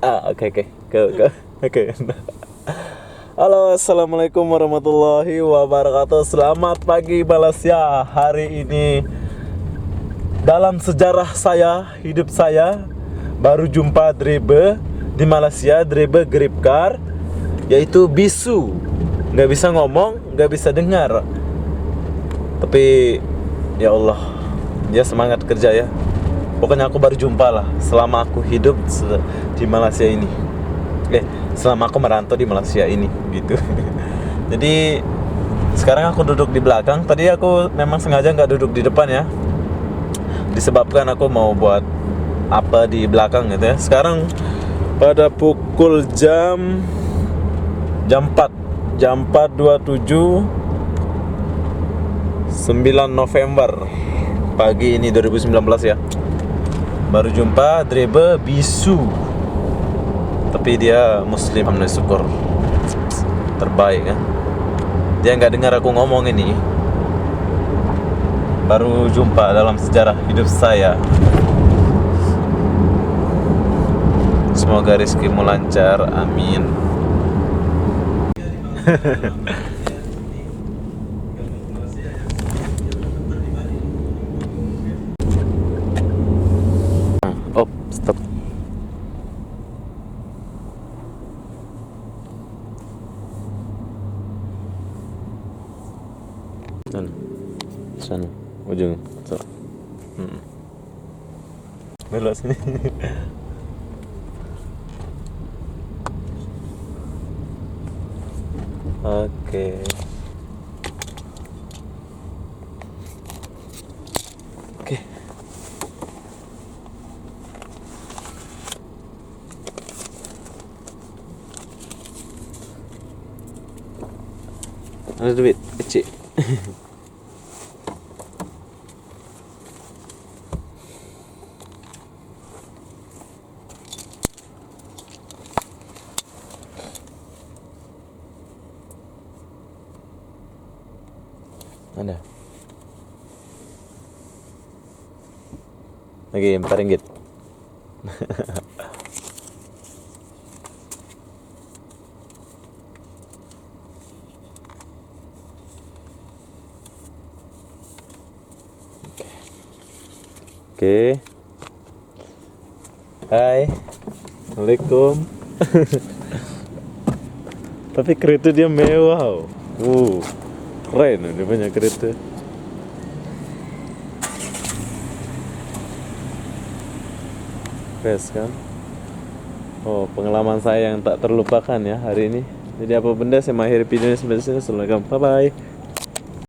Oke oke. Ke. Oke. Halo, assalamualaikum warahmatullahi wabarakatuh. Selamat pagi Malaysia. Hari ini dalam sejarah saya, hidup saya, baru jumpa driver di Malaysia, driver Grabcar, yaitu bisu. Nggak bisa ngomong, nggak bisa dengar. Tapi ya Allah, dia semangat kerja ya. Pokoknya aku baru jumpa lah selama aku hidup di Malaysia ini. Selama aku merantau di Malaysia ini gitu. Jadi sekarang aku duduk di belakang. Tadi aku memang sengaja nggak duduk di depan ya, disebabkan aku mau buat apa di belakang gitu ya. Sekarang pada pukul jam 4:27 9 November pagi ini 2019 ya. Baru jumpa driver bisu, tapi dia muslim, alhamdulillah, syukur, terbaik kan. Dia nggak dengar aku ngomong ini. Baru jumpa dalam sejarah hidup saya. Semoga rezekimu lancar, amin. Oh, stop. Sana, ujung. Belok sini. Oke. Oke. Ada duit kecil. Ada. Lagi RM4. Oke. Hai. Assalamualaikum. Tapi kereta dia mewah. Keren, dia banyak kereta. Keren kan? Oh, pengalaman saya yang tak terlupakan ya hari ini. Jadi apa benda saya mengakhiri videonya sampai sini. Assalamualaikum. Bye bye.